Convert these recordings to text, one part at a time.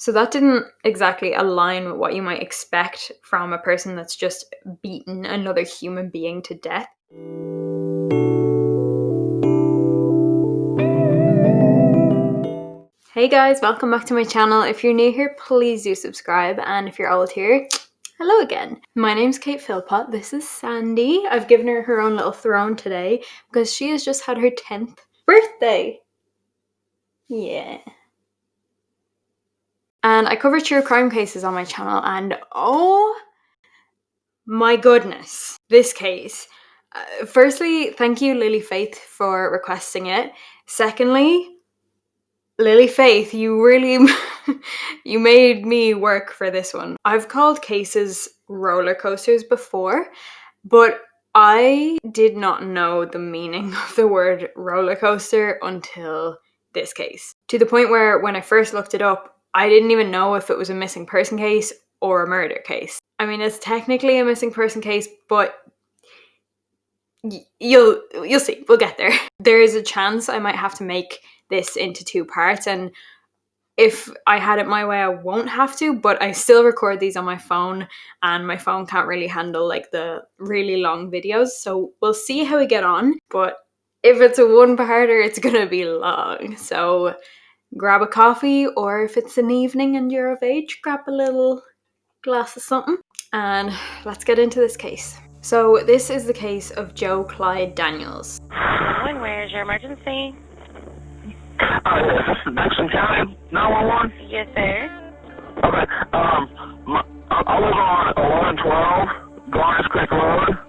So that didn't exactly align with what you might expect from a person that's just beaten another human being to death. Hey guys, welcome back to my channel. If you're new here, please do subscribe, and if you're old here, hello again. My name's Kate Philpott. This is Sandy. I've given her her own little throne today because she has just had her 10th birthday. Yeah. And I cover true crime cases on my channel, and oh my goodness, this case. Firstly, thank you, Lily Faith, for requesting it. Secondly, Lily Faith, you really you made me work for this one. I've called cases roller coasters before, but I did not know the meaning of the word roller coaster until this case. To the point where when I first looked it up, I didn't even know if it was a missing person case or a murder case. I mean, it's technically a missing person case, but you'll see. We'll get there. There is a chance I might have to make this into 2 parts, and if I had it my way, I won't have to, but I still record these on my phone, and my phone can't really handle like the really long videos, so we'll see how we get on. But if it's a 1-parter, it's gonna be long, so grab a coffee, or if it's an evening and you're of age, grab a little glass of something, and let's get into this case. So this is the case of Joe Clyde Daniels. Where is your emergency? Yes, this is Dixon County 911. Yes, sir. Okay. I live on 1112 Garners Creek Road.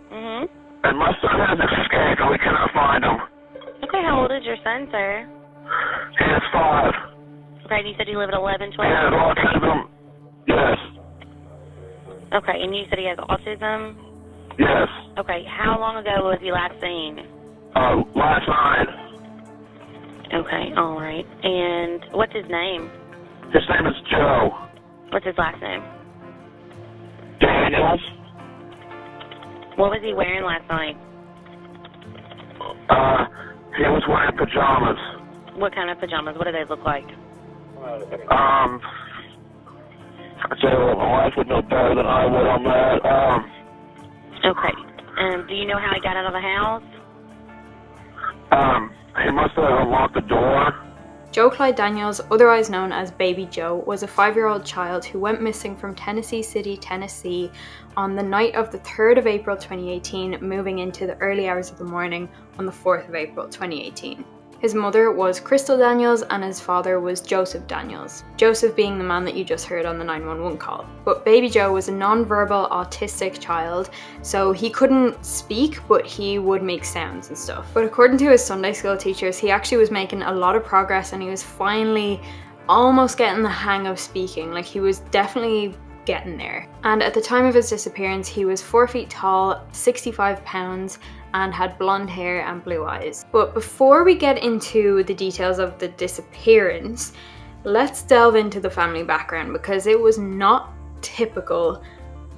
And my son has escaped, and we cannot find him. Okay, how old is your son, sir? He is 5. Okay, and you said you live at 1112? He has autism. Yes. Okay, and you said he has autism? Yes. Okay, how long ago was he last seen? Last night. Okay, all right. And what's his name? His name is Joe. What's his last name? Daniels. What was he wearing last night? He was wearing pajamas. What kind of pajamas? What do they look like? I tell you what, my wife would know better than I would on that. Okay. And do you know how he got out of the house? He must have unlocked the door. Joe Clyde Daniels, otherwise known as Baby Joe, was a 5-year-old child who went missing from Tennessee City, Tennessee on the night of the 3rd of April 2018, moving into the early hours of the morning on the 4th of April 2018. His mother was Krystal Daniels and his father was Joseph Daniels. Joseph being the man that you just heard on the 911 call. But Baby Joe was a non-verbal autistic child, so he couldn't speak, but he would make sounds and stuff. But according to his Sunday school teachers, he actually was making a lot of progress, and he was finally almost getting the hang of speaking. Like, he was definitely getting there. And at the time of his disappearance, he was 4 feet tall, 65 pounds, and had blonde hair and blue eyes. But before we get into the details of the disappearance, let's delve into the family background, because it was not typical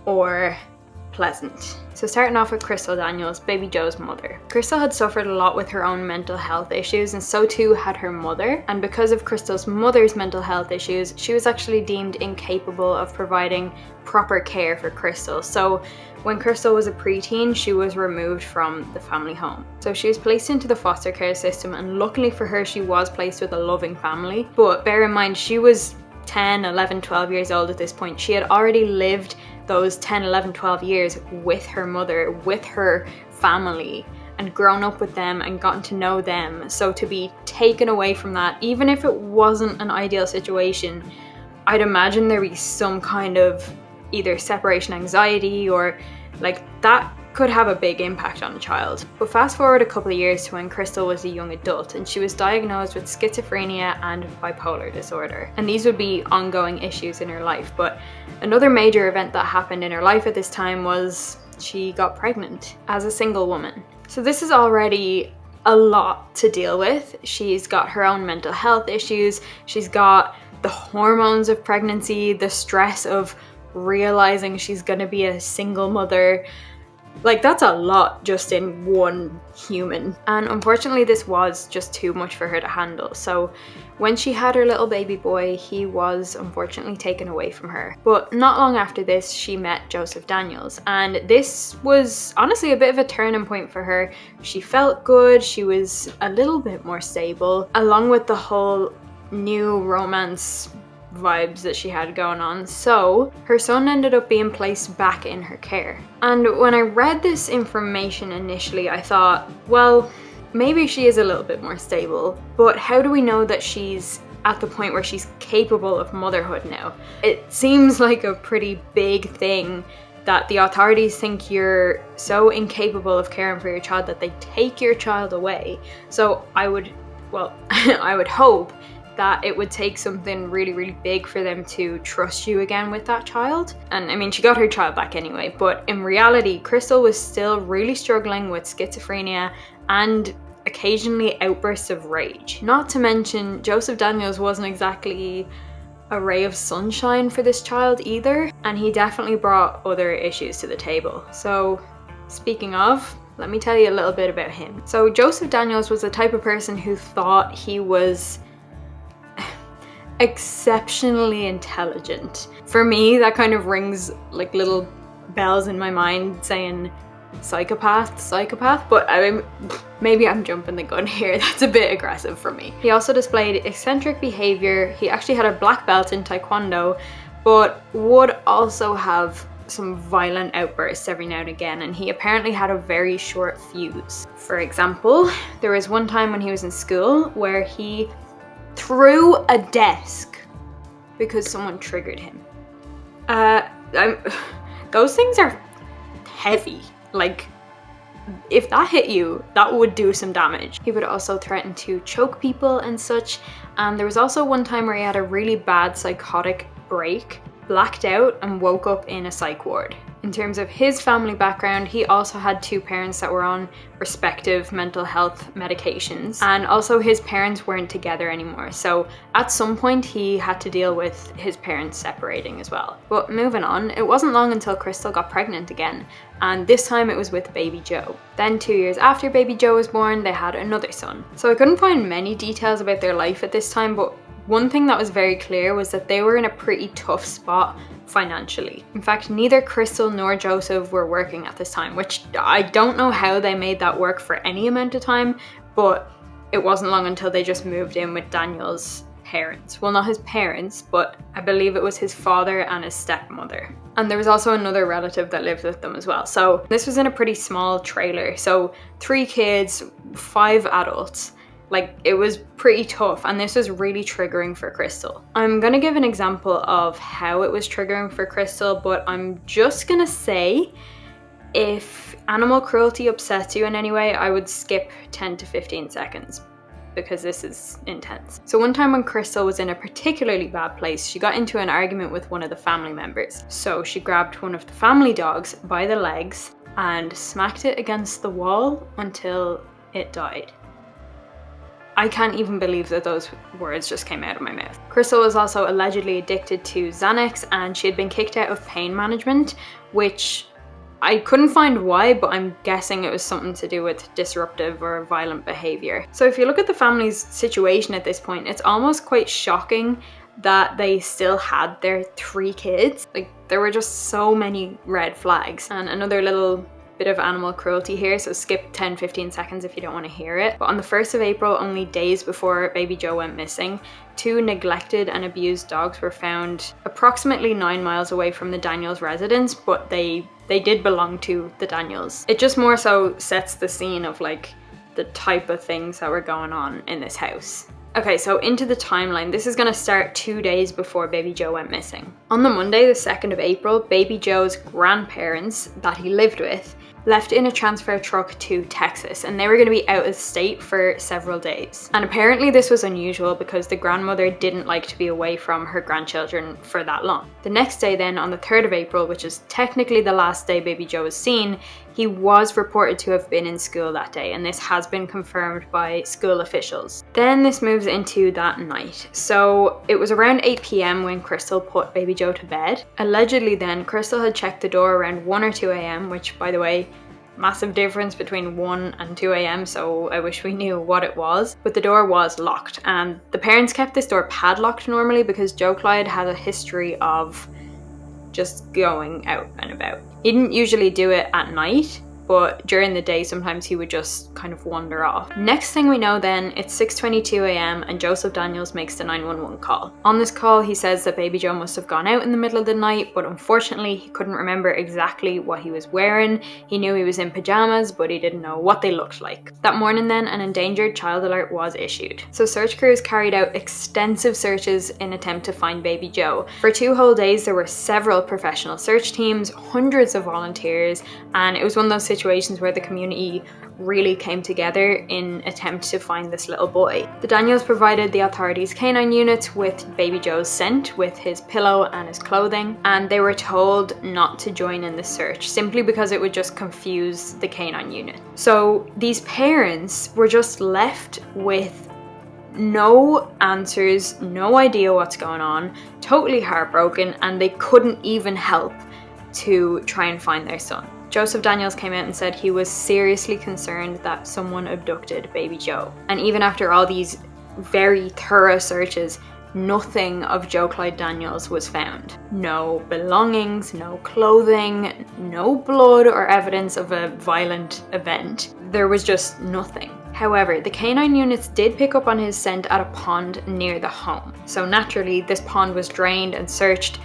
or pleasant. So starting off with Krystal Daniels, Baby Joe's mother. Krystal had suffered a lot with her own mental health issues, and so too had her mother. And because of Krystal's mother's mental health issues, she was actually deemed incapable of providing proper care for Krystal. So when Krystal was a preteen, she was removed from the family home. So she was placed into the foster care system, and luckily for her, she was placed with a loving family. But bear in mind, she was 10, 11, 12 years old at this point. She had already lived those 10, 11, 12 years with her mother, with her family, and grown up with them and gotten to know them. So to be taken away from that, even if it wasn't an ideal situation, I'd imagine there'd be some kind of either separation anxiety, or like that could have a big impact on a child. But fast forward a couple of years to when Krystal was a young adult, and she was diagnosed with schizophrenia and bipolar disorder. And these would be ongoing issues in her life. But another major event that happened in her life at this time was she got pregnant as a single woman. So this is already a lot to deal with. She's got her own mental health issues. She's got the hormones of pregnancy, the stress of realizing she's gonna be a single mother. Like, that's a lot just in one human. And unfortunately, this was just too much for her to handle. So when she had her little baby boy, he was unfortunately taken away from her. But not long after this, she met Joseph Daniels. And this was honestly a bit of a turning point for her. She felt good. She was a little bit more stable, along with the whole new romance vibes that she had going on. So her son ended up being placed back in her care. And when I read this information initially, I thought, well, maybe she is a little bit more stable, but how do we know that she's at the point where she's capable of motherhood now? It seems like a pretty big thing that the authorities think you're so incapable of caring for your child that they take your child away. So I would hope that it would take something really, really big for them to trust you again with that child. And I mean, she got her child back anyway, but in reality, Krystal was still really struggling with schizophrenia and occasionally outbursts of rage. Not to mention, Joseph Daniels wasn't exactly a ray of sunshine for this child either, and he definitely brought other issues to the table. So speaking of, let me tell you a little bit about him. So Joseph Daniels was the type of person who thought he was exceptionally intelligent. For me, that kind of rings like little bells in my mind saying psychopath, but I mean, maybe I'm jumping the gun here. That's a bit aggressive for me. He also displayed eccentric behavior. He actually had a black belt in Taekwondo, but would also have some violent outbursts every now and again, and he apparently had a very short fuse. For example, there was one time when he was in school where he threw a desk because someone triggered him. Those things are heavy. Like, if that hit you, that would do some damage. He would also threaten to choke people and such. And there was also one time where he had a really bad psychotic break, blacked out, and woke up in a psych ward. In terms of his family background, he also had two parents that were on respective mental health medications, and also his parents weren't together anymore. So at some point he had to deal with his parents separating as well. But moving on, it wasn't long until Krystal got pregnant again, and this time it was with baby Joe. Then 2 years after baby Joe was born, they had another son. So I couldn't find many details about their life at this time, but one thing that was very clear was that they were in a pretty tough spot financially. In fact, neither Krystal nor Joseph were working at this time, which I don't know how they made that work for any amount of time, but it wasn't long until they just moved in with Daniel's parents. Well, not his parents, but I believe it was his father and his stepmother. And there was also another relative that lived with them as well. So this was in a pretty small trailer. So 3 kids, 5 adults. Like, it was pretty tough, and this was really triggering for Krystal. I'm gonna give an example of how it was triggering for Krystal, but I'm just gonna say, if animal cruelty upsets you in any way, I would skip 10 to 15 seconds, because this is intense. So one time when Krystal was in a particularly bad place, she got into an argument with one of the family members. So she grabbed one of the family dogs by the legs and smacked it against the wall until it died. I can't even believe that those words just came out of my mouth. Krystal was also allegedly addicted to Xanax, and she had been kicked out of pain management, which I couldn't find why, but I'm guessing it was something to do with disruptive or violent behavior. So if you look at the family's situation at this point, it's almost quite shocking that they still had their 3 kids. Like, there were just so many red flags. And another little bit of animal cruelty here, so skip 10-15 seconds if you don't want to hear it. But on the 1st of April, only days before baby Joe went missing, 2 neglected and abused dogs were found approximately 9 miles away from the Daniels residence, but they did belong to the Daniels. It just more so sets the scene of like the type of things that were going on in this house. Okay, so into the timeline. This is gonna start 2 days before baby Joe went missing. On the Monday, the 2nd of April, baby Joe's grandparents that he lived with left in a transfer truck to Texas, and they were going to be out of state for several days. And apparently this was unusual because the grandmother didn't like to be away from her grandchildren for that long. The next day then, on the 3rd of April, which is technically the last day baby Joe was seen, he was reported to have been in school that day, and this has been confirmed by school officials. Then this moves into that night. So it was around 8 p.m. when Krystal put baby Joe to bed. Allegedly then, Krystal had checked the door around 1 or 2 a.m., which, by the way, massive difference between 1 and 2 a.m, so I wish we knew what it was. But the door was locked, and the parents kept this door padlocked normally because Joe Clyde had a history of just going out and about. He didn't usually do it at night, but during the day sometimes he would just kind of wander off. Next thing we know then, it's 6:22 a.m. and Joseph Daniels makes the 911 call. On this call he says that baby Joe must have gone out in the middle of the night, but unfortunately he couldn't remember exactly what he was wearing. He knew he was in pajamas, but he didn't know what they looked like. That morning then, an endangered child alert was issued. So search crews carried out extensive searches in attempt to find baby Joe. For 2 whole days there were several professional search teams, hundreds of volunteers, and it was one of those situations where the community really came together in attempt to find this little boy. The Daniels provided the authorities canine units with baby Joe's scent, with his pillow and his clothing, and they were told not to join in the search simply because it would just confuse the canine unit. So these parents were just left with no answers, no idea what's going on, totally heartbroken, and they couldn't even help to try and find their son. Joseph Daniels came out and said he was seriously concerned that someone abducted baby Joe. And even after all these very thorough searches, nothing of Joe Clyde Daniels was found. No belongings, no clothing, no blood or evidence of a violent event. There was just nothing. However, the canine units did pick up on his scent at a pond near the home. So naturally, this pond was drained and searched,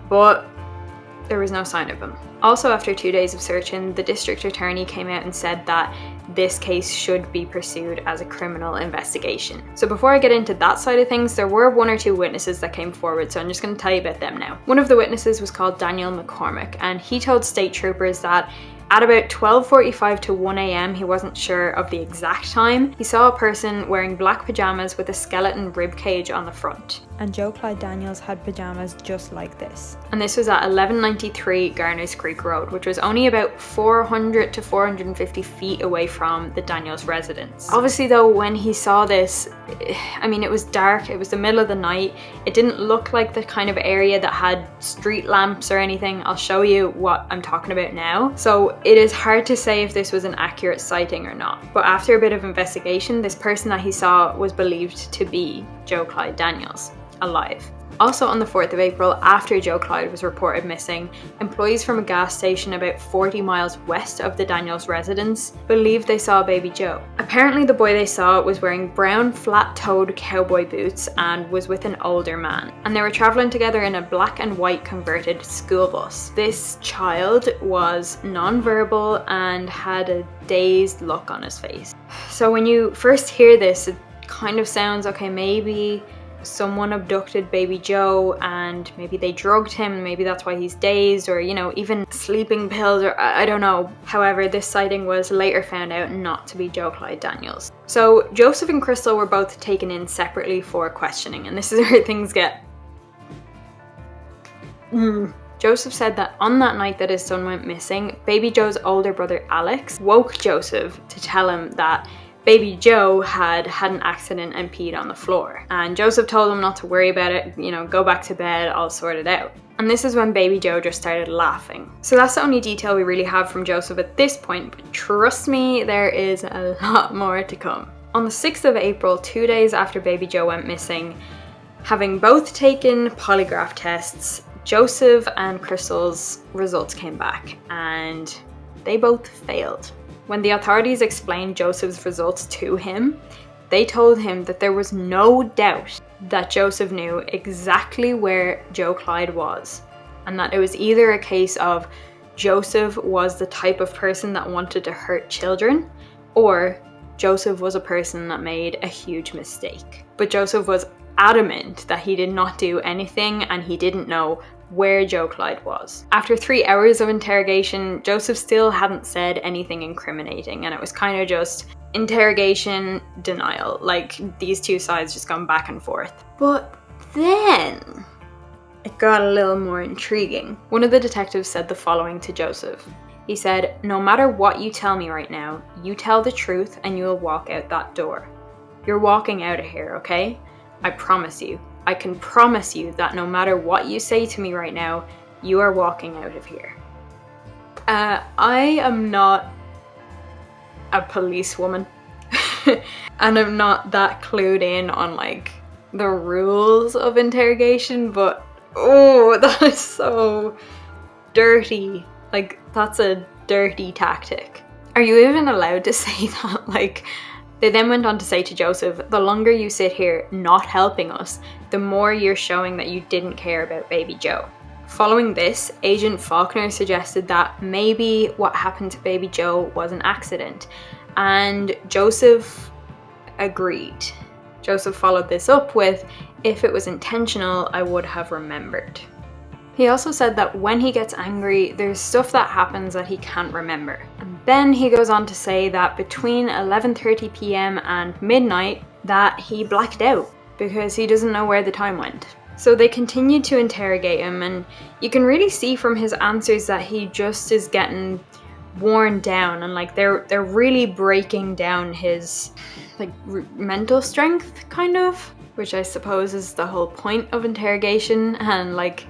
but there was no sign of him. Also, after 2 days of searching, the district attorney came out and said that this case should be pursued as a criminal investigation. So before I get into that side of things, there were 1 or 2 witnesses that came forward, so I'm just going to tell you about them now. One of the witnesses was called Daniel McCormack, and he told state troopers that at about 12:45 to 1 a.m, he wasn't sure of the exact time, he saw a person wearing black pajamas with a skeleton rib cage on the front. And Joe Clyde Daniels had pajamas just like this. And this was at 1193 Garners Creek Road, which was only about 400 to 450 feet away from the Daniels residence. Obviously though, when he saw this, I mean, it was dark, it was the middle of the night, it didn't look like the kind of area that had street lamps or anything. I'll show you what I'm talking about now. So it is hard to say if this was an accurate sighting or not. But after a bit of investigation, this person that he saw was believed to be Joe Clyde Daniels, alive. Also on the 4th of April, after Joe Clyde was reported missing, employees from a gas station about 40 miles west of the Daniels residence believed they saw baby Joe. Apparently the boy they saw was wearing brown flat-toed cowboy boots and was with an older man. And they were traveling together in a black and white converted school bus. This child was non-verbal and had a dazed look on his face. So when you first hear this, it kind of sounds, okay, maybe someone abducted baby Joe and maybe they drugged him, maybe that's why he's dazed, or you know, even sleeping pills, or I don't know. However, this sighting was later found out not to be Joe Clyde Daniels. So Joseph and Krystal were both taken in separately for questioning, and this is where things get Joseph said that on that night that his son went missing, baby Joe's older brother Alex woke Joseph to tell him that baby Joe had an accident and peed on the floor. And Joseph told him not to worry about it, you know, go back to bed, I'll sort it out. And this is when baby Joe just started laughing. So that's the only detail we really have from Joseph at this point, but trust me, there is a lot more to come. On the 6th of April, 2 days after baby Joe went missing, having both taken polygraph tests, Joseph and Krystal's results came back, and they both failed. When the authorities explained Joseph's results to him, they told him that there was no doubt that Joseph knew exactly where Joe Clyde was, and that it was either a case of Joseph was the type of person that wanted to hurt children, or Joseph was a person that made a huge mistake. But Joseph was adamant that he did not do anything and he didn't know where Joe Clyde was. After 3 hours of interrogation, Joseph still hadn't said anything incriminating, and it was kind of just interrogation, denial, like these two sides just gone back and forth. But then it got a little more intriguing. One of the detectives said the following to Joseph. He said, "No matter what you tell me right now, you tell the truth and you will walk out that door. You're walking out of here, okay? I promise you. I can promise you that no matter what you say to me right now, you are walking out of here." I am not a policewoman and I'm not that clued in on like the rules of interrogation, but oh, that is so dirty. Like, that's a dirty tactic. Are you even allowed to say that? Like, they then went on to say to Joseph, the longer you sit here not helping us, the more you're showing that you didn't care about baby Joe. Following this, Agent Faulkner suggested that maybe what happened to baby Joe was an accident, and Joseph agreed. Joseph followed this up with, if it was intentional, I would have remembered. He also said that when he gets angry, there's stuff that happens that he can't remember. And then he goes on to say that between 11:30 p.m. and midnight that he blacked out because he doesn't know where the time went. So they continued to interrogate him, and you can really see from his answers that he just is getting worn down, and like they're really breaking down his like mental strength, kind of, which I suppose is the whole point of interrogation, and like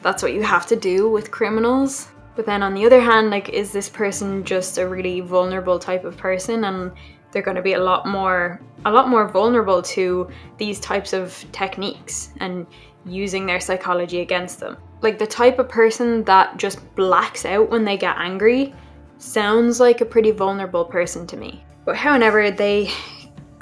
that's what you have to do with criminals. But then on the other hand, like, is this person just a really vulnerable type of person, and they're going to be a lot more vulnerable to these types of techniques and using their psychology against them. Like, the type of person that just blacks out when they get angry sounds like a pretty vulnerable person to me. But however, they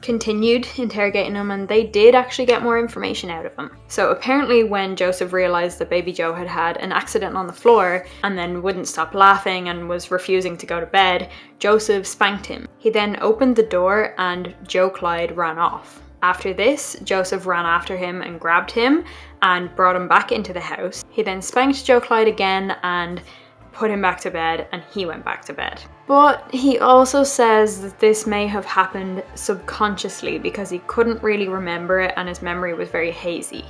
continued interrogating him, and they did actually get more information out of him. So apparently when Joseph realized that baby Joe had had an accident on the floor and then wouldn't stop laughing and was refusing to go to bed, Joseph spanked him. He then opened the door and Joe Clyde ran off. After this, Joseph ran after him and grabbed him and brought him back into the house. He then spanked Joe Clyde again and put him back to bed, and he went back to bed. But he also says that this may have happened subconsciously because he couldn't really remember it and his memory was very hazy.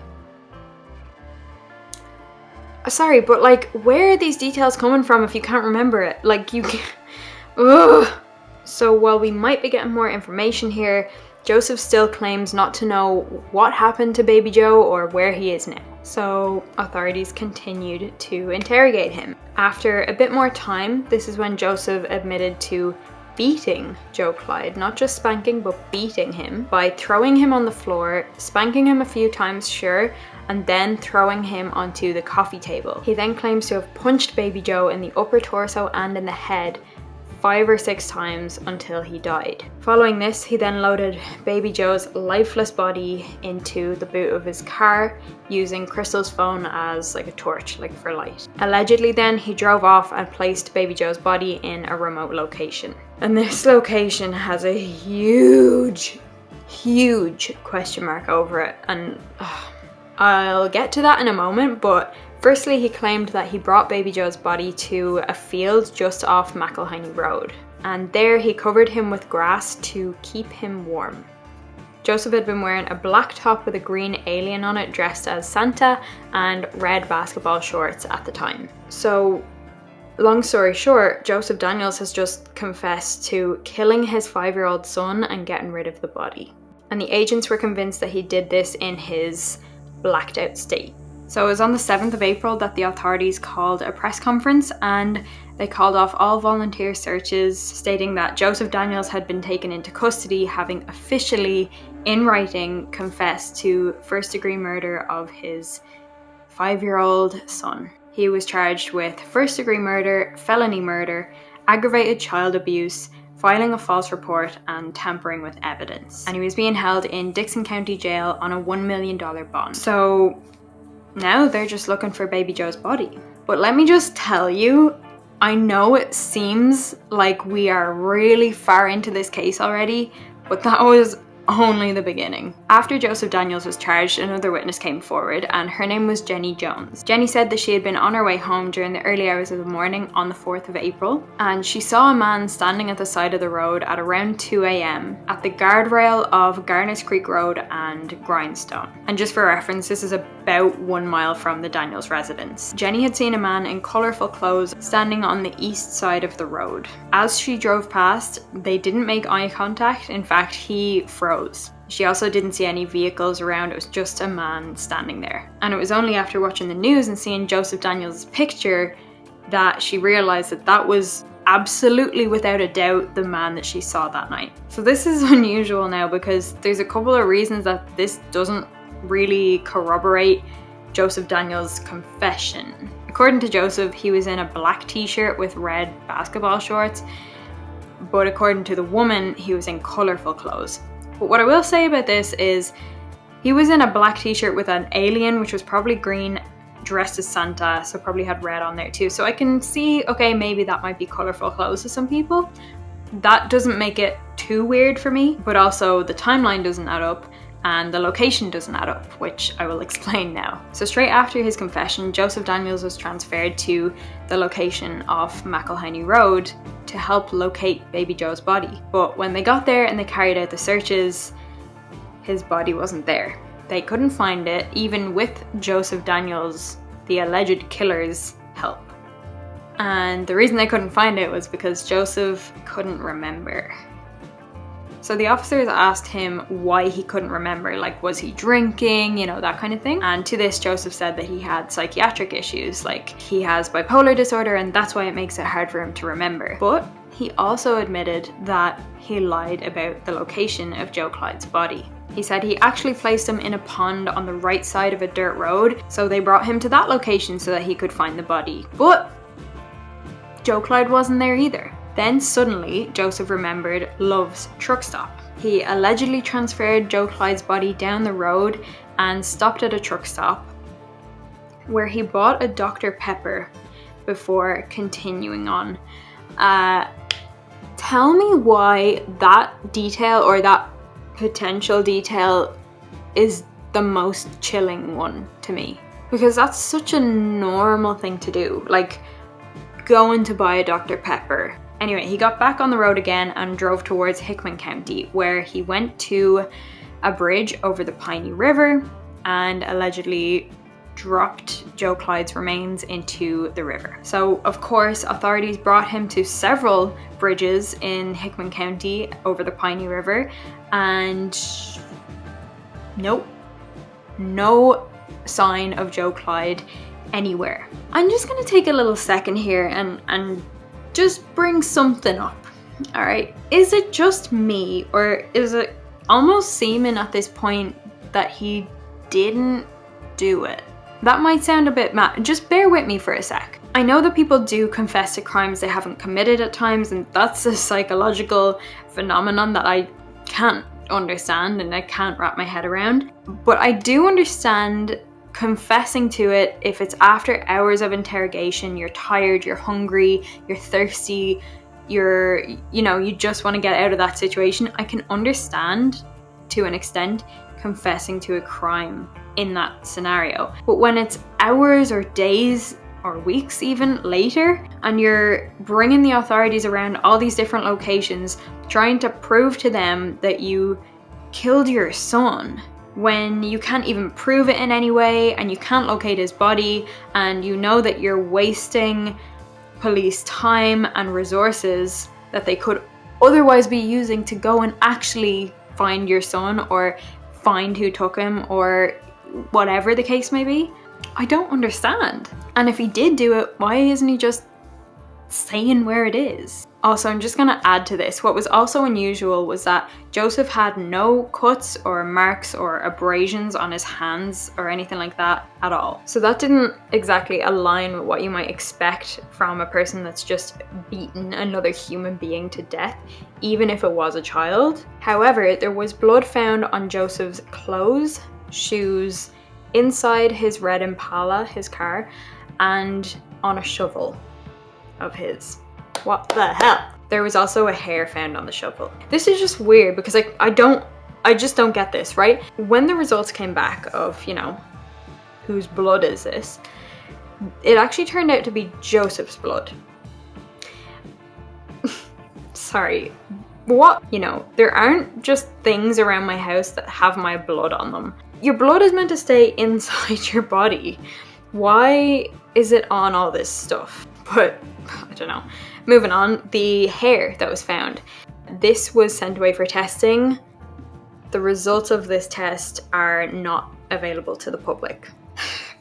Sorry, but like, where are these details coming from if you can't remember it? Like, you can't... Ugh. So while we might be getting more information here, Joseph still claims not to know what happened to baby Joe or where he is now. So authorities continued to interrogate him. After a bit more time, this is when Joseph admitted to beating Joe Clyde, not just spanking, but beating him by throwing him on the floor, spanking him a few times, sure, and then throwing him onto the coffee table. He then claims to have punched baby Joe in the upper torso and in the head 5 or 6 times until he died. Following this, he then loaded baby Joe's lifeless body into the boot of his car, using Krystal's phone as like a torch, like for light. Allegedly then, he drove off and placed baby Joe's body in a remote location. And this location has a huge question mark over it, and I'll get to that in a moment, but firstly, he claimed that he brought baby Joe's body to a field just off McElhinney Road, and there he covered him with grass to keep him warm. Joseph had been wearing a black top with a green alien on it dressed as Santa and red basketball shorts at the time. So, long story short, Joseph Daniels has just confessed to killing his 5-year-old son and getting rid of the body. And the agents were convinced that he did this in his blacked out state. So it was on the 7th of April that the authorities called a press conference, and they called off all volunteer searches, stating that Joseph Daniels had been taken into custody, having officially, in writing, confessed to first-degree murder of his 5-year-old son. He was charged with first-degree murder, felony murder, aggravated child abuse, filing a false report, and tampering with evidence. And he was being held in Dixon County Jail on a $1 million bond. So now they're just looking for baby Joe's body. But let me just tell you, I know it seems like we are really far into this case already, but that was only the beginning. After Joseph Daniels was charged, another witness came forward, and her name was Jenny Jones. Jenny said that she had been on her way home during the early hours of the morning on the 4th of April, and she saw a man standing at the side of the road at around 2 a.m. at the guardrail of Garners Creek Road and Grindstone. And just for reference, this is about 1 mile from the Daniels residence. Jenny had seen a man in colourful clothes standing on the east side of the road. As she drove past, they didn't make eye contact. In fact, he froze. She also didn't see any vehicles around, it was just a man standing there. And it was only after watching the news and seeing Joseph Daniels' picture that she realised that that was absolutely without a doubt the man that she saw that night. So this is unusual now because there's a couple of reasons that this doesn't really corroborate Joseph Daniels' confession. According to Joseph, he was in a black t-shirt with red basketball shorts, but according to the woman, he was in colourful clothes. But what I will say about this is he was in a black t-shirt with an alien, which was probably green, dressed as Santa, so probably had red on there too. So I can see, okay, maybe that might be colourful clothes to some people. That doesn't make it too weird for me, but also the timeline doesn't add up and the location doesn't add up, which I will explain now. So straight after his confession, Joseph Daniels was transferred to the location of McElhinney Road to help locate baby Joe's body. But when they got there and they carried out the searches, his body wasn't there. They couldn't find it, even with Joseph Daniels, the alleged killer's, help. And the reason they couldn't find it was because Joseph couldn't remember. So the officers asked him why he couldn't remember, like was he drinking, you know, that kind of thing. And to this, Joseph said that he had psychiatric issues, like he has bipolar disorder and that's why it makes it hard for him to remember. But he also admitted that he lied about the location of Joe Clyde's body. He said he actually placed him in a pond on the right side of a dirt road, so they brought him to that location so that he could find the body. But Joe Clyde wasn't there either. Then suddenly, Joseph remembered Love's truck stop. He allegedly transferred Joe Clyde's body down the road and stopped at a truck stop where he bought a Dr. Pepper before continuing on. Tell me why that detail or that potential detail is the most chilling one to me. Because that's such a normal thing to do. Like, going to buy a Dr. Pepper. Anyway, he got back on the road again and drove towards Hickman County, where he went to a bridge over the Piney River and allegedly dropped Joe Clyde's remains into the river. So, of course, authorities brought him to several bridges in Hickman County over the Piney River, and nope, no sign of Joe Clyde anywhere. I'm just gonna take a little second here and just bring something up. All right, is it just me, or is it almost seeming at this point that he didn't do it? That might sound a bit mad. Just bear with me for a sec. I know that people do confess to crimes they haven't committed at times, and that's a psychological phenomenon that I can't understand and I can't wrap my head around. But I do understand confessing to it if it's after hours of interrogation, you're tired, you're hungry, you're thirsty, you just want to get out of that situation. I can understand to an extent confessing to a crime in that scenario. But when it's hours or days or weeks even later, and you're bringing the authorities around all these different locations trying to prove to them that you killed your son, when you can't even prove it in any way and you can't locate his body, and you know that you're wasting police time and resources that they could otherwise be using to go and actually find your son or find who took him or whatever the case may be, I don't understand. And if he did do it, why isn't he just saying where it is? Also, I'm just gonna add to this, what was also unusual was that Joseph had no cuts or marks or abrasions on his hands or anything like that at all. So that didn't exactly align with what you might expect from a person that's just beaten another human being to death, even if it was a child. However, there was blood found on Joseph's clothes, shoes, inside his red Impala, his car, and on a shovel of his. What the hell? There was also a hair found on the shovel. This is just weird because I just don't get this, right? When the results came back of, whose blood is this, it actually turned out to be Joseph's blood. Sorry. What? There aren't just things around my house that have my blood on them. Your blood is meant to stay inside your body. Why is it on all this stuff? But I don't know. Moving on, the hair that was found. This was sent away for testing. The results of this test are not available to the public.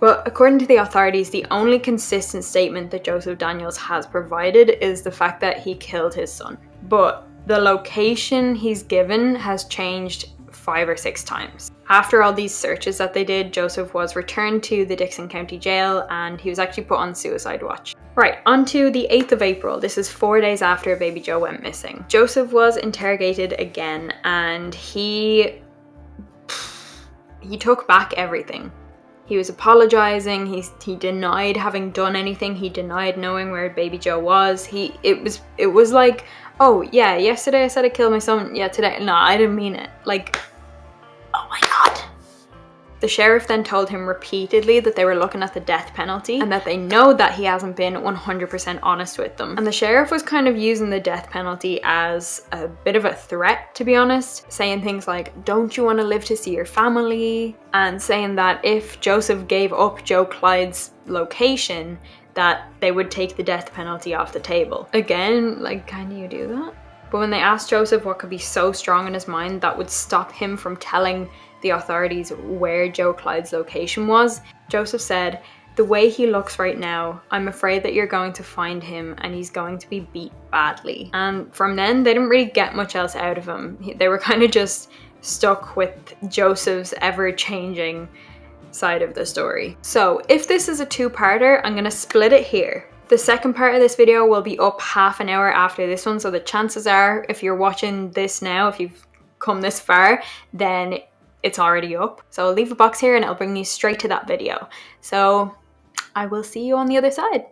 But according to the authorities, the only consistent statement that Joseph Daniels has provided is the fact that he killed his son. But the location he's given has changed 5 or 6 times. After all these searches that they did, Joseph was returned to the Dixon County Jail and he was actually put on suicide watch. Right, on to the 8th of April. This is 4 days after Baby Joe went missing. Joseph was interrogated again and he took back everything. He was apologizing, he denied having done anything, he denied knowing where Baby Joe was. It was like, oh yeah, yesterday I said I killed my son, yeah today, no, I didn't mean it. Like, oh my god. The sheriff then told him repeatedly that they were looking at the death penalty and that they know that he hasn't been 100% honest with them. And the sheriff was kind of using the death penalty as a bit of a threat, to be honest, saying things like, don't you want to live to see your family? And saying that if Joseph gave up Joe Clyde's location, that they would take the death penalty off the table. Again, like, can you do that? But when they asked Joseph what could be so strong in his mind that would stop him from telling the authorities where Joe Clyde's location was, Joseph said, the way he looks right now, I'm afraid that you're going to find him and he's going to be beat badly. And from then, they didn't really get much else out of him. They were kind of just stuck with Joseph's ever-changing side of the story. So if this is a 2-parter, I'm going to split it here. The second part of this video will be up half an hour after this one, so the chances are, if you're watching this now, if you've come this far, then it's already up. So I'll leave a box here and I'll bring you straight to that video. So I will see you on the other side.